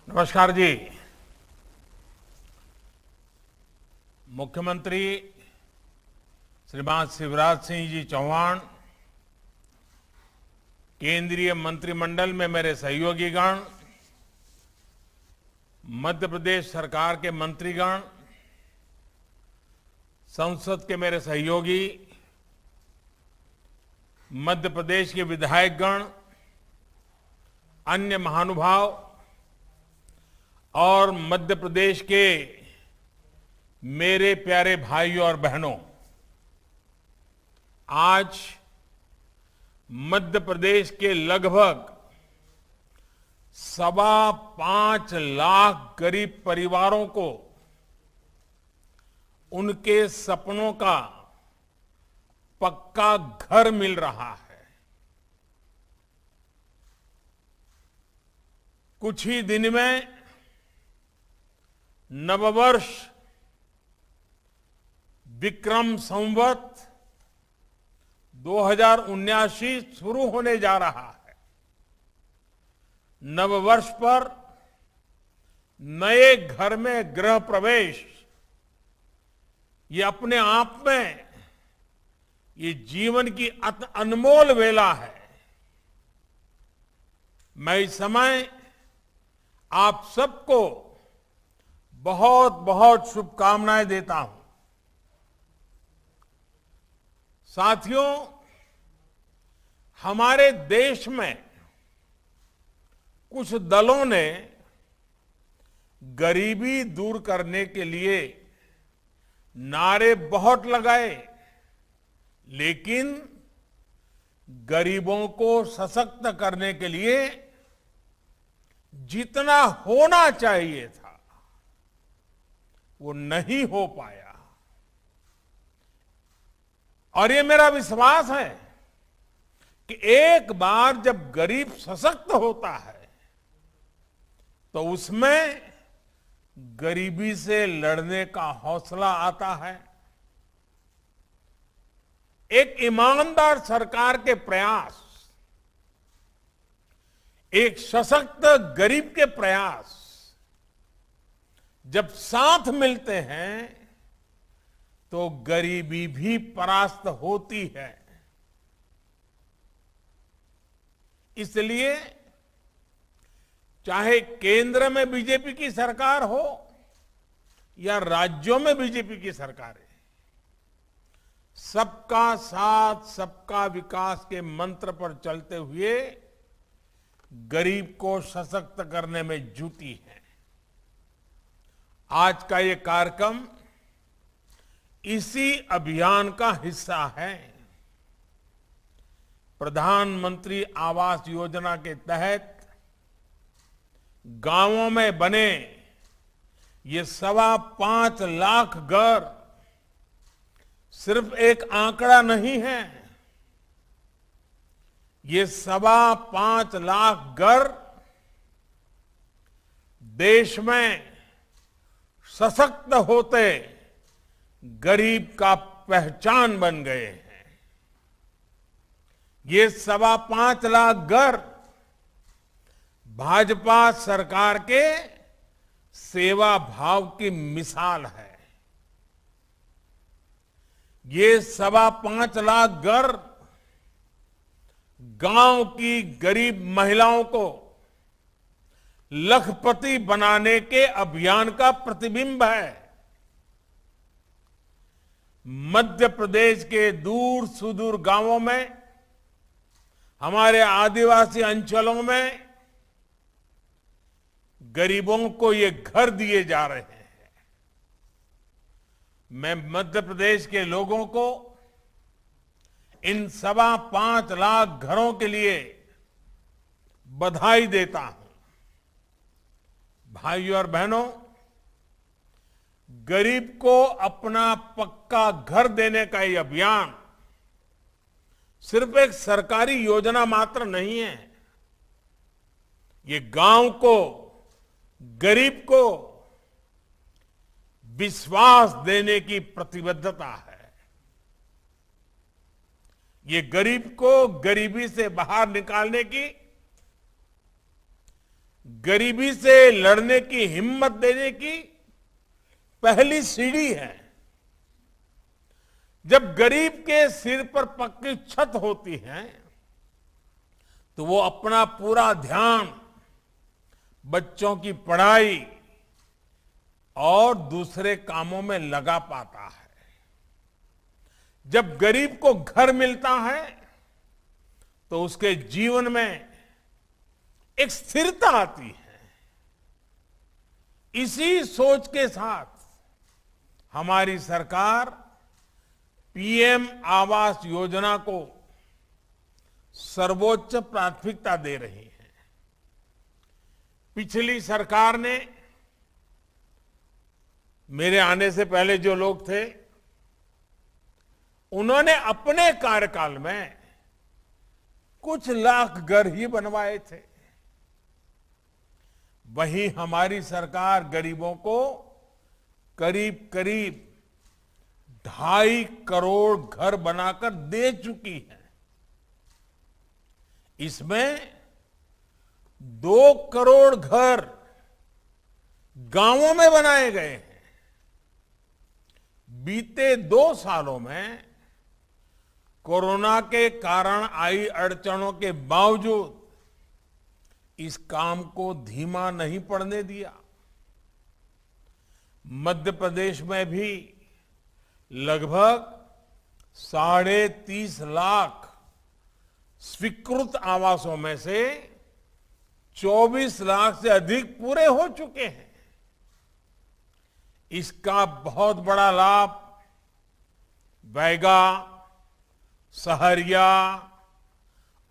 नमस्कार जी। मुख्यमंत्री श्रीमान शिवराज सिंह जी चौहान, केंद्रीय मंत्रिमंडल में मेरे सहयोगीगण, मध्य प्रदेश सरकार के मंत्रीगण, संसद के मेरे सहयोगी, मध्य प्रदेश के विधायकगण, अन्य महानुभाव और मध्य प्रदेश के मेरे प्यारे भाइयों और बहनों, आज मध्य प्रदेश के लगभग 5.25 लाख गरीब परिवारों को उनके सपनों का पक्का घर मिल रहा है। कुछ ही दिन में नववर्ष विक्रम संवत 2079 शुरू होने जा रहा है। नववर्ष पर नए घर में गृह प्रवेश, ये अपने आप में ये जीवन की अनमोल वेला है। मैं इस समय आप सबको बहुत बहुत शुभकामनाएं देता हूं। साथियों, हमारे देश में कुछ दलों ने गरीबी दूर करने के लिए नारे बहुत लगाए, लेकिन गरीबों को सशक्त करने के लिए जितना होना चाहिए था वो नहीं हो पाया। और ये मेरा विश्वास है कि एक बार जब गरीब सशक्त होता है तो उसमें गरीबी से लड़ने का हौसला आता है। एक ईमानदार सरकार के प्रयास, एक सशक्त गरीब के प्रयास जब साथ मिलते हैं तो गरीबी भी परास्त होती है। इसलिए चाहे केंद्र में बीजेपी की सरकार हो या राज्यों में बीजेपी की सरकार है, सबका साथ सबका विकास के मंत्र पर चलते हुए गरीब को सशक्त करने में जुटी है। आज का ये कार्यक्रम इसी अभियान का हिस्सा है। प्रधानमंत्री आवास योजना के तहत गांवों में बने ये 5.25 लाख घर सिर्फ एक आंकड़ा नहीं है। ये 5.25 लाख घर देश में सशक्त होते गरीब का पहचान बन गए हैं। ये 5.25 लाख घर भाजपा सरकार के सेवा भाव की मिसाल है। ये 5.25 लाख घर गांव की गरीब महिलाओं को लखपति बनाने के अभियान का प्रतिबिंब है। मध्य प्रदेश के दूर सुदूर गांवों में, हमारे आदिवासी अंचलों में गरीबों को ये घर दिए जा रहे हैं। मैं मध्य प्रदेश के लोगों को इन 5.25 लाख घरों के लिए बधाई देता हूं। भाइयों और बहनों, गरीब को अपना पक्का घर देने का ये अभियान सिर्फ एक सरकारी योजना मात्र नहीं है। ये गांव को, गरीब को विश्वास देने की प्रतिबद्धता है। ये गरीब को गरीबी से बाहर निकालने की, गरीबी से लड़ने की हिम्मत देने की पहली सीढ़ी है। जब गरीब के सिर पर पक्की छत होती है तो वो अपना पूरा ध्यान बच्चों की पढ़ाई और दूसरे कामों में लगा पाता है। जब गरीब को घर मिलता है तो उसके जीवन में एक स्थिरता आती है। इसी सोच के साथ हमारी सरकार पीएम आवास योजना को सर्वोच्च प्राथमिकता दे रही है। पिछली सरकार ने, मेरे आने से पहले जो लोग थे, उन्होंने अपने कार्यकाल में कुछ लाख घर ही बनवाए थे। वहीं हमारी सरकार गरीबों को करीब करीब 2.5 करोड़ घर बनाकर दे चुकी है। इसमें 2 करोड़ घर गांवों में बनाए गए हैं। बीते 2 सालों में कोरोना के कारण आई अड़चनों के बावजूद इस काम को धीमा नहीं पड़ने दिया। मध्य प्रदेश में भी लगभग 30.5 लाख स्वीकृत आवासों में से 24 लाख से अधिक पूरे हो चुके हैं। इसका बहुत बड़ा लाभ बैगा, सहरिया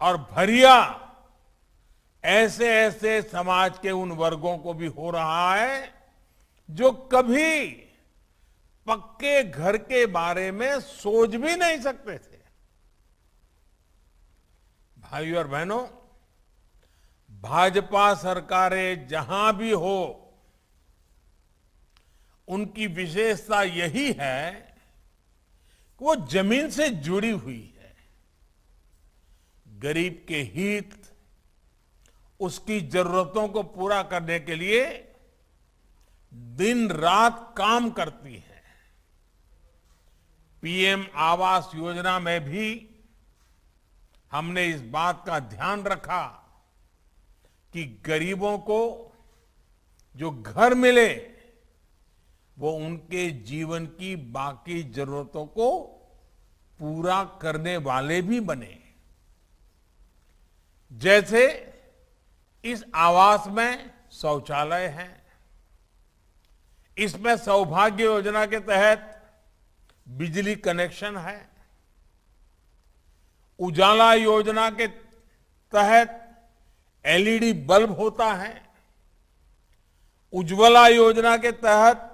और भरिया ऐसे ऐसे समाज के उन वर्गों को भी हो रहा है जो कभी पक्के घर के बारे में सोच भी नहीं सकते थे। भाइयों और बहनों, भाजपा सरकारें जहां भी हो, उनकी विशेषता यही है कि वो जमीन से जुड़ी हुई है। गरीब के हित, उसकी जरूरतों को पूरा करने के लिए दिन रात काम करती है। पीएम आवास योजना में भी हमने इस बात का ध्यान रखा कि गरीबों को जो घर मिले वो उनके जीवन की बाकी जरूरतों को पूरा करने वाले भी बने। जैसे इस आवास में शौचालय है, इसमें सौभाग्य योजना के तहत बिजली कनेक्शन है, उजाला योजना के तहत एलईडी बल्ब होता है, उज्ज्वला योजना के तहत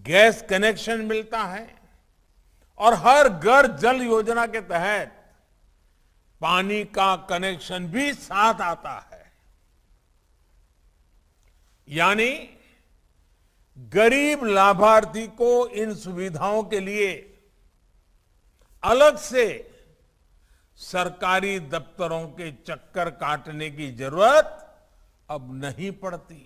गैस कनेक्शन मिलता है और हर घर जल योजना के तहत पानी का कनेक्शन भी साथ आता है। यानी गरीब लाभार्थी को इन सुविधाओं के लिए अलग से सरकारी दफ्तरों के चक्कर काटने की जरूरत अब नहीं पड़ती।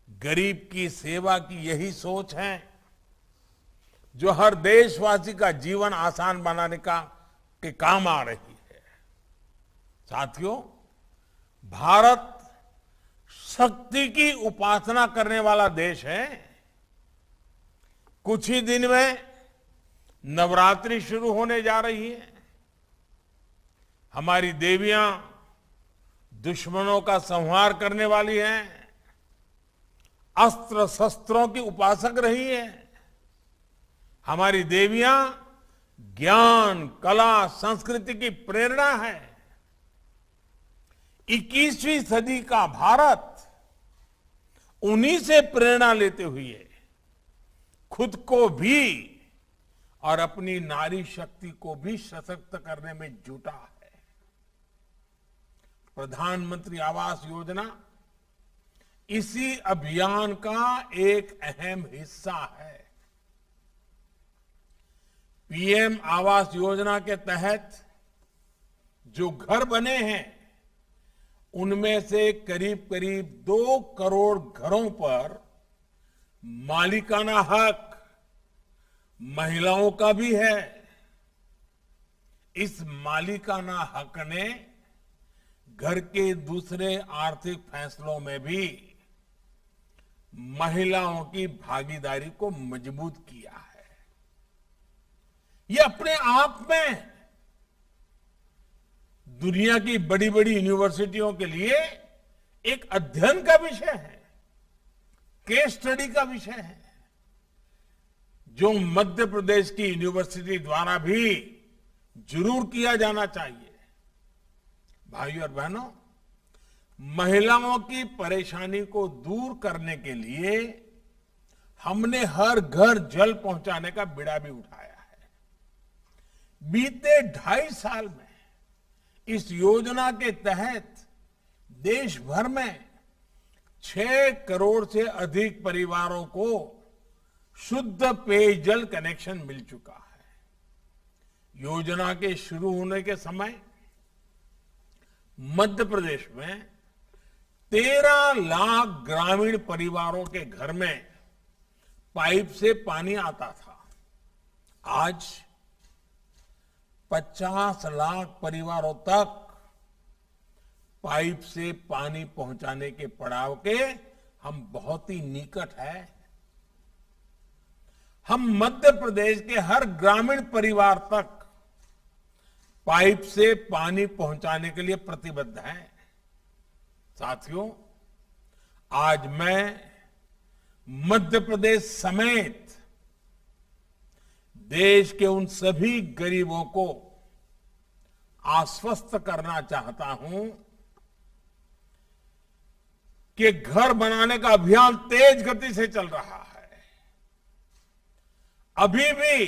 गरीब की सेवा की यही सोच है जो हर देशवासी का जीवन आसान बनाने के काम आ रही है। साथियों, भारत शक्ति की उपासना करने वाला देश है। कुछ ही दिन में नवरात्रि शुरू होने जा रही है। हमारी देवियां दुश्मनों का संहार करने वाली हैं, अस्त्र शस्त्रों की उपासक रही है। हमारी देवियां ज्ञान, कला, संस्कृति की प्रेरणा है। 21वीं सदी का भारत उन्हीं से प्रेरणा लेते हुए खुद को भी और अपनी नारी शक्ति को भी सशक्त करने में जुटा है। प्रधानमंत्री आवास योजना इसी अभियान का एक अहम हिस्सा है। पीएम आवास योजना के तहत जो घर बने हैं उनमें से करीब करीब 2 करोड़ घरों पर मालिकाना हक महिलाओं का भी है। इस मालिकाना हक ने घर के दूसरे आर्थिक फैसलों में भी महिलाओं की भागीदारी को मजबूत किया है। ये अपने आप में दुनिया की बड़ी बड़ी यूनिवर्सिटियों के लिए एक अध्ययन का विषय है, केस स्टडी का विषय है, जो मध्य प्रदेश की यूनिवर्सिटी द्वारा भी जरूर किया जाना चाहिए। भाइयों और बहनों, महिलाओं की परेशानी को दूर करने के लिए हमने हर घर जल पहुंचाने का बीड़ा भी उठाया है। बीते 2.5 साल में इस योजना के तहत देश भर में 6 करोड़ से अधिक परिवारों को शुद्ध पेयजल कनेक्शन मिल चुका है। योजना के शुरू होने के समय मध्य प्रदेश में 13 लाख ग्रामीण परिवारों के घर में पाइप से पानी आता था। आज 50 लाख परिवारों तक पाइप से पानी पहुंचाने के पड़ाव के हम बहुत ही निकट हैं। हम मध्य प्रदेश के हर ग्रामीण परिवार तक पाइप से पानी पहुंचाने के लिए प्रतिबद्ध हैं। साथियों, आज मैं मध्य प्रदेश समेत देश के उन सभी गरीबों को आश्वस्त करना चाहता हूं कि घर बनाने का अभियान तेज गति से चल रहा है। अभी भी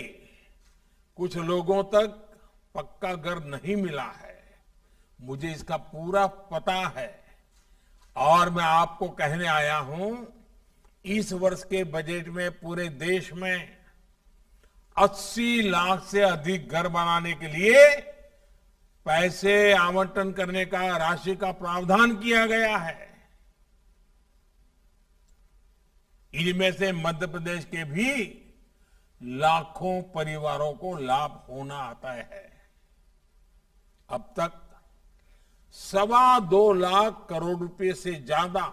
कुछ लोगों तक पक्का घर नहीं मिला है, मुझे इसका पूरा पता है और मैं आपको कहने आया हूं, इस वर्ष के बजट में पूरे देश में 80 लाख से अधिक घर बनाने के लिए पैसे आवंटन करने का, राशि का प्रावधान किया गया है। इनमें से मध्य प्रदेश के भी लाखों परिवारों को लाभ होना आता है। अब तक 2.25 लाख करोड़ रुपए से ज्यादा,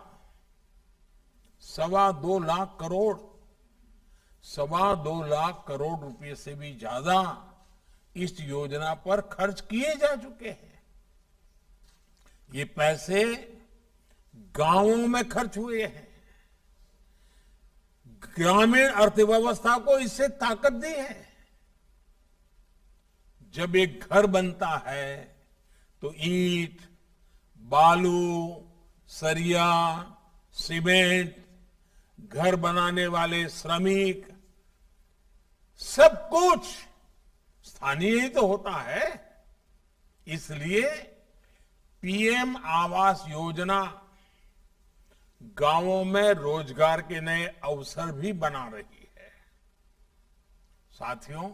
2.25 लाख करोड़, 2.25 लाख करोड़ रुपए से भी ज्यादा इस योजना पर खर्च किए जा चुके हैं। ये पैसे गांवों में खर्च हुए हैं, ग्रामीण अर्थव्यवस्था को इससे ताकत दी है। जब एक घर बनता है तो ईंट, बालू, सरिया, सीमेंट, घर बनाने वाले श्रमिक, सब कुछ स्थानीय ही तो होता है। इसलिए पीएम आवास योजना गांवों में रोजगार के नए अवसर भी बना रही है। साथियों,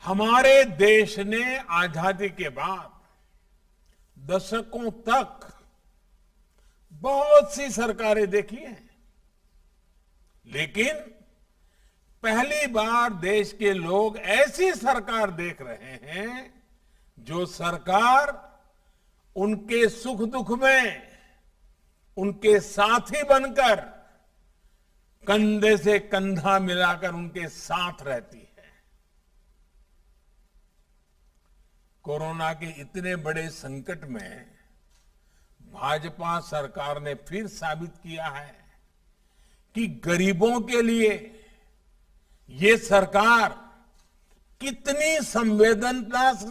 हमारे देश ने आजादी के बाद दशकों तक बहुत सी सरकारें देखी हैं, लेकिन पहली बार देश के लोग ऐसी सरकार देख रहे हैं जो सरकार उनके सुख दुख में उनके साथी बनकर, कंधे से कंधा मिलाकर उनके साथ रहती है। कोरोना के इतने बड़े संकट में भाजपा सरकार ने फिर साबित किया है कि गरीबों के लिए ये सरकार कितनी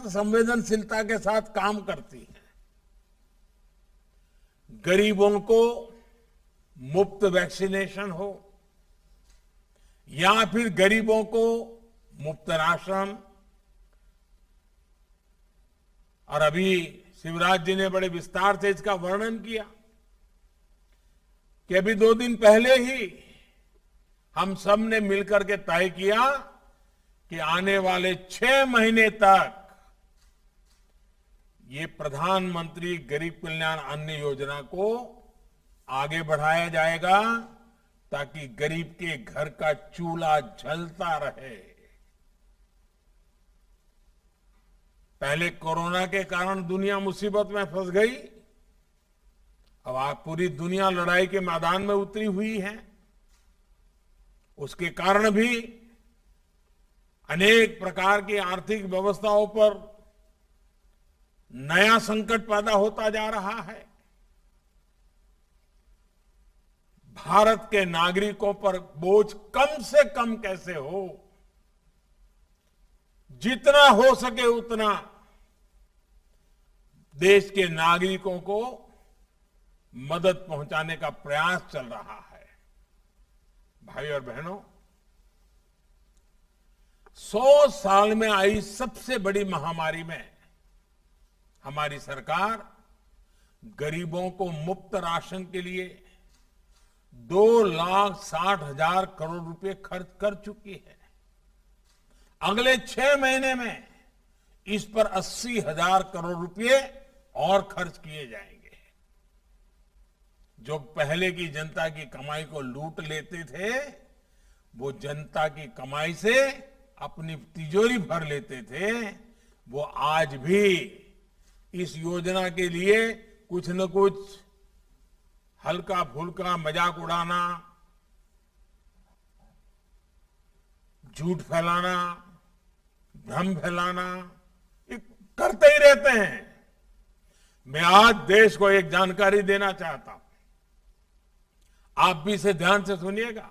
संवेदनशीलता के साथ काम करती है। गरीबों को मुफ्त वैक्सीनेशन हो या फिर गरीबों को मुफ्त राशन, और अभी शिवराज जी ने बड़े विस्तार से इसका वर्णन किया कि अभी 2 दिन पहले ही हम सब ने मिलकर के तय किया कि आने वाले 6 महीने तक ये प्रधानमंत्री गरीब कल्याण अन्न योजना को आगे बढ़ाया जाएगा ताकि गरीब के घर का चूल्हा जलता रहे। पहले कोरोना के कारण दुनिया मुसीबत में फंस गई, अब आज पूरी दुनिया लड़ाई के मैदान में उतरी हुई है। उसके कारण भी अनेक प्रकार की आर्थिक व्यवस्थाओं पर नया संकट पैदा होता जा रहा है। भारत के नागरिकों पर बोझ कम से कम कैसे हो, जितना हो सके उतना देश के नागरिकों को मदद पहुंचाने का प्रयास चल रहा है। भाई और बहनों, 100 साल में आई सबसे बड़ी महामारी में हमारी सरकार गरीबों को मुफ्त राशन के लिए 2,60,000 करोड़ रुपए खर्च कर चुकी है। अगले 6 महीने में इस पर 80,000 करोड़ रुपए और खर्च किए जाएंगे। जो पहले की जनता की कमाई को लूट लेते थे, वो जनता की कमाई से अपनी तिजोरी भर लेते थे, वो आज भी इस योजना के लिए कुछ न कुछ हल्का फुल्का मजाक उड़ाना, झूठ फैलाना, भ्रम फैलाना, ये करते ही रहते हैं। मैं आज देश को एक जानकारी देना चाहता हूं, आप भी इसे ध्यान से सुनिएगा।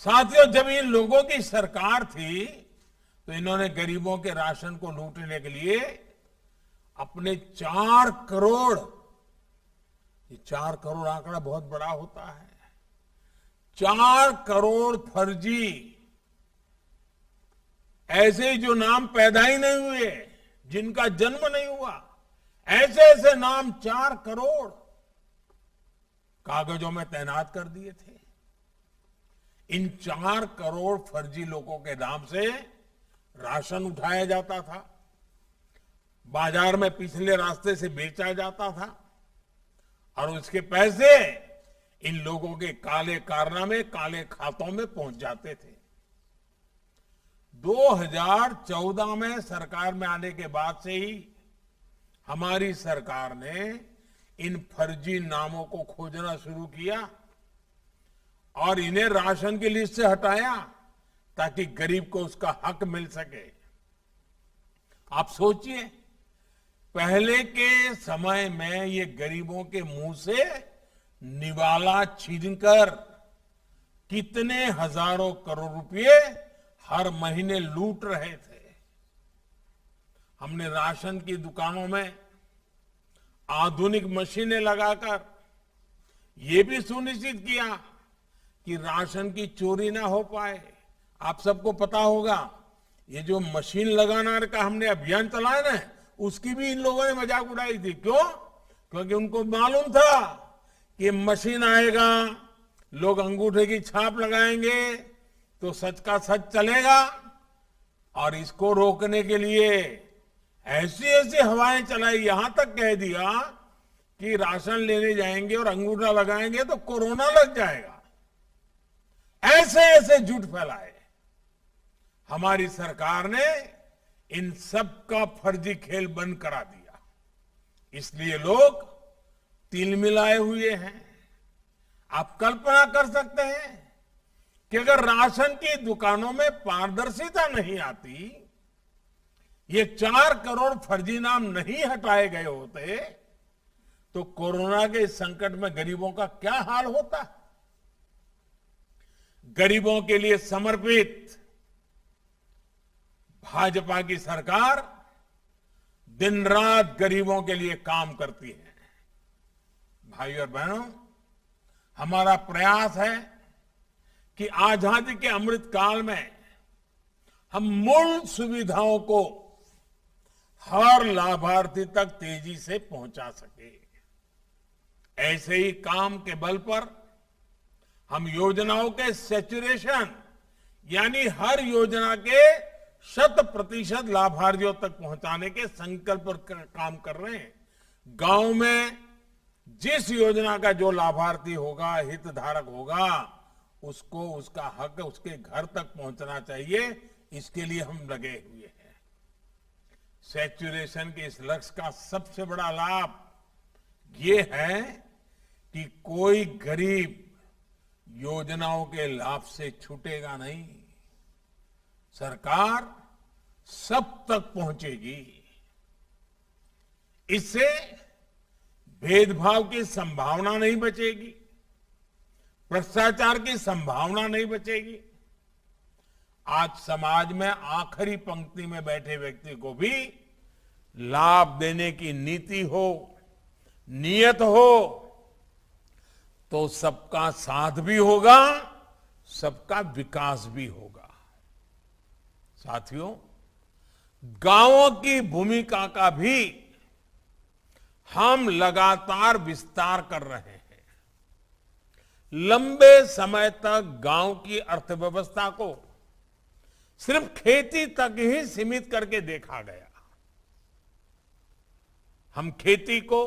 साथियों, जब इन लोगों की सरकार थी तो इन्होंने गरीबों के राशन को लूटने के लिए अपने 4 करोड़, ये 4 करोड़ आंकड़ा बहुत बड़ा होता है, 4 करोड़ फर्जी, ऐसे जो नाम पैदा ही नहीं हुए, जिनका जन्म नहीं हुआ, ऐसे ऐसे नाम 4 करोड़ कागजों में तैनात कर दिए थे। इन 4 करोड़ फर्जी लोगों के नाम से राशन उठाया जाता था, बाजार में पिछले रास्ते से बेचा जाता था और उसके पैसे इन लोगों के काले कारनामे, काले खातों में पहुंच जाते थे। 2014 में सरकार में आने के बाद से ही हमारी सरकार ने इन फर्जी नामों को खोजना शुरू किया और इन्हें राशन की लिस्ट से हटाया ताकि गरीब को उसका हक मिल सके। आप सोचिए, पहले के समय में ये गरीबों के मुंह से निवाला छीनकर कितने हजारों करोड़ रुपए हर महीने लूट रहे थे। हमने राशन की दुकानों में आधुनिक मशीनें लगाकर ये भी सुनिश्चित किया कि राशन की चोरी ना हो पाए। आप सबको पता होगा, ये जो मशीन लगाना का हमने अभियान चलाया ना, उसकी भी इन लोगों ने मजाक उड़ाई थी। क्यों? क्योंकि उनको मालूम था कि मशीन आएगा, लोग अंगूठे की छाप लगाएंगे तो सच का सच चलेगा, और इसको रोकने के लिए ऐसी ऐसी हवाएं चलाई, यहां तक कह दिया कि राशन लेने जाएंगे और अंगूठा लगाएंगे तो कोरोना लग जाएगा। ऐसे ऐसे झूठ फैलाए। हमारी सरकार ने इन सब का फर्जी खेल बंद करा दिया, इसलिए लोग तिलमिलाए हुए हैं। आप कल्पना कर सकते हैं कि अगर राशन की दुकानों में पारदर्शिता नहीं आती, ये 4 करोड़ फर्जी नाम नहीं हटाए गए होते, तो कोरोना के इस संकट में गरीबों का क्या हाल होता। गरीबों के लिए समर्पित भाजपा की सरकार दिन रात गरीबों के लिए काम करती है। भाई और बहनों, हमारा प्रयास है कि आजादी के अमृत काल में हम मूल सुविधाओं को हर लाभार्थी तक तेजी से पहुंचा सके। ऐसे ही काम के बल पर हम योजनाओं के सैचुरेशन, यानी हर योजना के 100% लाभार्थियों तक पहुंचाने के संकल्प पर काम कर रहे हैं। गांव में जिस योजना का जो लाभार्थी होगा, हितधारक होगा, उसको उसका हक उसके घर तक पहुंचना चाहिए। इसके लिए हम लगे हुए हैं। सैचुरेशन के इस लक्ष्य का सबसे बड़ा लाभ ये है कि कोई गरीब योजनाओं के लाभ से छूटेगा नहीं। सरकार सब तक पहुंचेगी। इससे भेदभाव की संभावना नहीं बचेगी, भ्रष्टाचार की संभावना नहीं बचेगी। आज समाज में आखिरी पंक्ति में बैठे व्यक्ति को भी लाभ देने की नीति हो, नियत हो, तो सबका साथ भी होगा, सबका विकास भी होगा। साथियों, गांवों की भूमिका का भी हम लगातार विस्तार कर रहे हैं। लंबे समय तक गांव की अर्थव्यवस्था को सिर्फ खेती तक ही सीमित करके देखा गया। हम खेती को,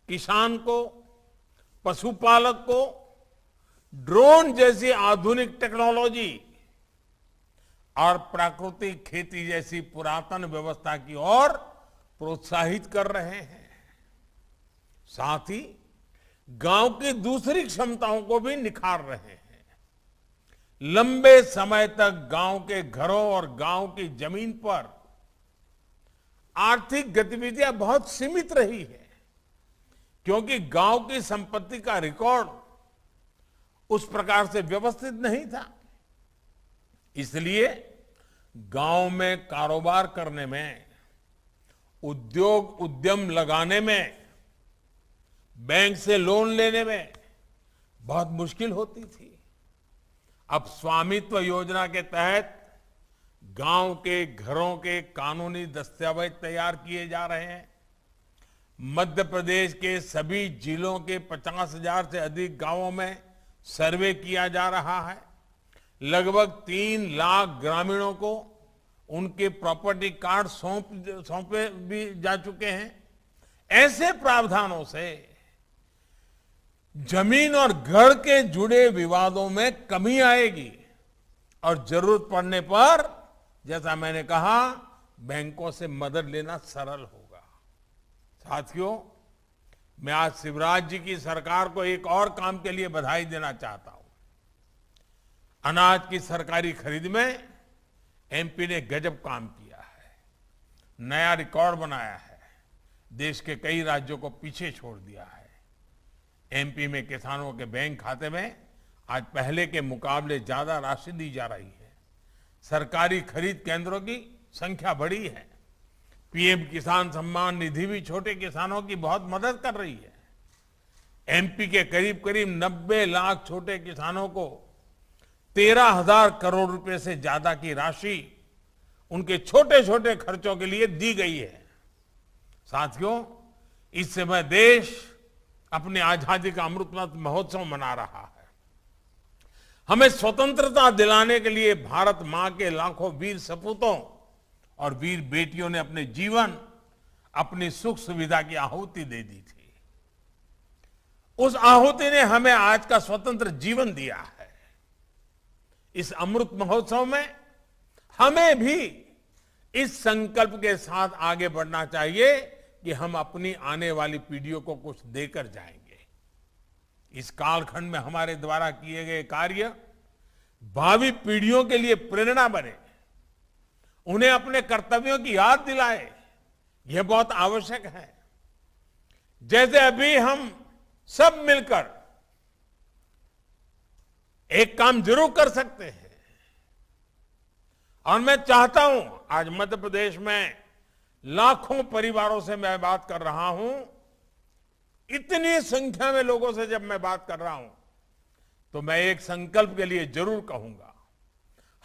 किसान को, पशुपालक को ड्रोन जैसी आधुनिक टेक्नोलॉजी और प्राकृतिक खेती जैसी पुरातन व्यवस्था की ओर प्रोत्साहित कर रहे हैं। साथ ही गांव की दूसरी क्षमताओं को भी निखार रहे हैं। लंबे समय तक गांव के घरों और गांव की जमीन पर आर्थिक गतिविधियां बहुत सीमित रही है, क्योंकि गांव की संपत्ति का रिकॉर्ड उस प्रकार से व्यवस्थित नहीं था। इसलिए गांव में कारोबार करने में, उद्योग उद्यम लगाने में, बैंक से लोन लेने में बहुत मुश्किल होती थी। अब स्वामित्व योजना के तहत गांव के घरों के कानूनी दस्तावेज तैयार किए जा रहे हैं। मध्य प्रदेश के सभी जिलों के 50,000 से अधिक गांवों में सर्वे किया जा रहा है। लगभग 3 लाख ग्रामीणों को उनके प्रॉपर्टी कार्ड सौंपे भी जा चुके हैं। ऐसे प्रावधानों से जमीन और घर के जुड़े विवादों में कमी आएगी और जरूरत पड़ने पर, जैसा मैंने कहा, बैंकों से मदद लेना सरल होगा। साथियों, मैं आज शिवराज जी की सरकार को एक और काम के लिए बधाई देना चाहता हूं। अनाज की सरकारी खरीद में एमपी ने गजब काम किया है, नया रिकॉर्ड बनाया है, देश के कई राज्यों को पीछे छोड़ दिया है। एमपी में किसानों के बैंक खाते में आज पहले के मुकाबले ज्यादा राशि दी जा रही है। सरकारी खरीद केंद्रों की संख्या बढ़ी है। पीएम किसान सम्मान निधि भी छोटे किसानों की बहुत मदद कर रही है। एमपी के करीब करीब 90 लाख छोटे किसानों को 13,000 करोड़ रुपए से ज्यादा की राशि उनके छोटे छोटे खर्चों के लिए दी गई है। साथियों, इस समय देश अपनी आजादी का अमृत महोत्सव मना रहा है। हमें स्वतंत्रता दिलाने के लिए भारत मां के लाखों वीर सपूतों और वीर बेटियों ने अपने जीवन, अपनी सुख सुविधा की आहुति दे दी थी। उस आहुति ने हमें आज का स्वतंत्र जीवन दिया है। इस अमृत महोत्सव में हमें भी इस संकल्प के साथ आगे बढ़ना चाहिए कि हम अपनी आने वाली पीढ़ियों को कुछ देकर जाएंगे। इस कालखंड में हमारे द्वारा किए गए कार्य भावी पीढ़ियों के लिए प्रेरणा बने, उन्हें अपने कर्तव्यों की याद दिलाए, यह बहुत आवश्यक है। जैसे अभी हम सब मिलकर एक काम जरूर कर सकते हैं, और मैं चाहता हूं, आज मध्य प्रदेश में लाखों परिवारों से मैं बात कर रहा हूं, इतनी संख्या में लोगों से जब मैं बात कर रहा हूं, तो मैं एक संकल्प के लिए जरूर कहूंगा।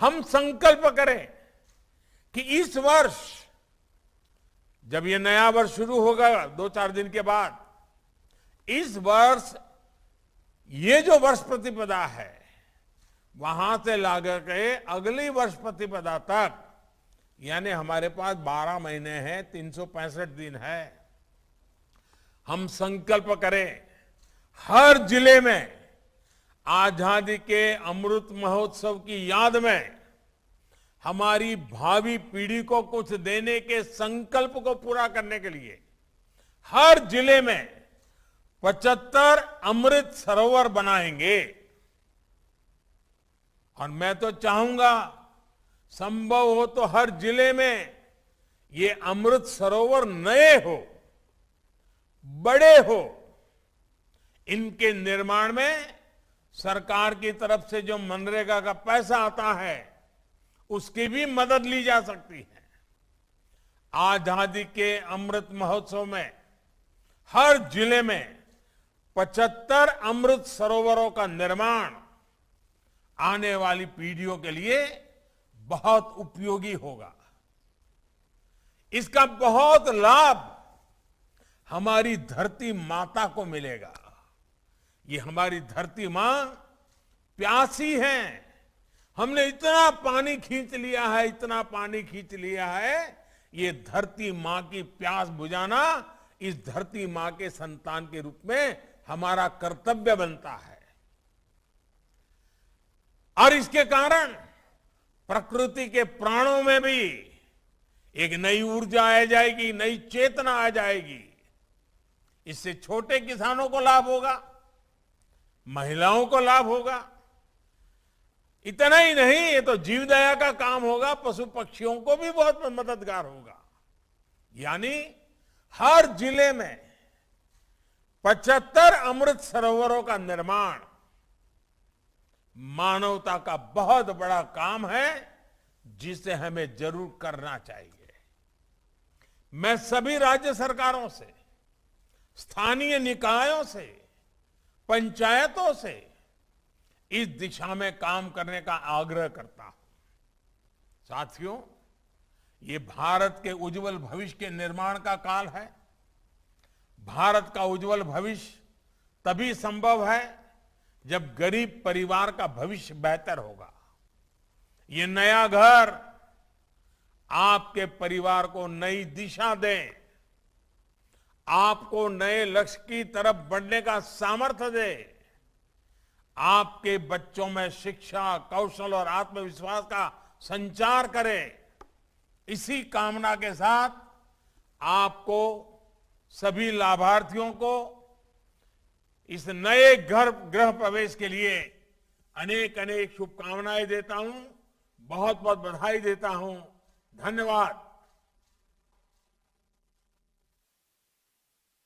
हम संकल्प करें कि इस वर्ष, जब ये नया वर्ष शुरू होगा 2-4 दिन के बाद, इस वर्ष ये जो वर्ष प्रतिपदा है, वहां से लाकर के अगली वर्ष प्रतिपदा तक यानी हमारे पास 12 महीने हैं, 365 दिन है। हम संकल्प करें, हर जिले में आजादी के अमृत महोत्सव की याद में हमारी भावी पीढ़ी को कुछ देने के संकल्प को पूरा करने के लिए हर जिले में 75 अमृत सरोवर बनाएंगे। और मैं तो चाहूंगा संभव हो तो हर जिले में ये अमृत सरोवर नए हो, बड़े हो। इनके निर्माण में सरकार की तरफ से जो मनरेगा का पैसा आता है उसकी भी मदद ली जा सकती है। आजादी के अमृत महोत्सव में हर जिले में 75 अमृत सरोवरों का निर्माण आने वाली पीढ़ियों के लिए बहुत उपयोगी होगा। इसका बहुत लाभ हमारी धरती माता को मिलेगा। ये हमारी धरती मां प्यासी है। हमने इतना पानी खींच लिया है, इतना पानी खींच लिया है। ये धरती मां की प्यास बुझाना इस धरती मां के संतान के रूप में हमारा कर्तव्य बनता है। और इसके कारण प्रकृति के प्राणों में भी एक नई ऊर्जा आ जाएगी, नई चेतना आ जाएगी। इससे छोटे किसानों को लाभ होगा, महिलाओं को लाभ होगा। इतना ही नहीं, ये तो जीवदया का काम होगा, पशु पक्षियों को भी बहुत मददगार होगा। यानी हर जिले में 75 अमृत सरोवरों का निर्माण मानवता का बहुत बड़ा काम है, जिसे हमें जरूर करना चाहिए। मैं सभी राज्य सरकारों से, स्थानीय निकायों से, पंचायतों से इस दिशा में काम करने का आग्रह करता हूं। साथियों, ये भारत के उज्जवल भविष्य के निर्माण का काल है। भारत का उज्जवल भविष्य तभी संभव है जब गरीब परिवार का भविष्य बेहतर होगा। ये नया घर आपके परिवार को नई दिशा दे, आपको नए लक्ष्य की तरफ बढ़ने का सामर्थ्य दे, आपके बच्चों में शिक्षा, कौशल और आत्मविश्वास का संचार करे। इसी कामना के साथ आपको सभी लाभार्थियों को इस नए गृह प्रवेश के लिए अनेक अनेक शुभकामनाएं देता हूं, बहुत बहुत बधाई देता हूं। धन्यवाद।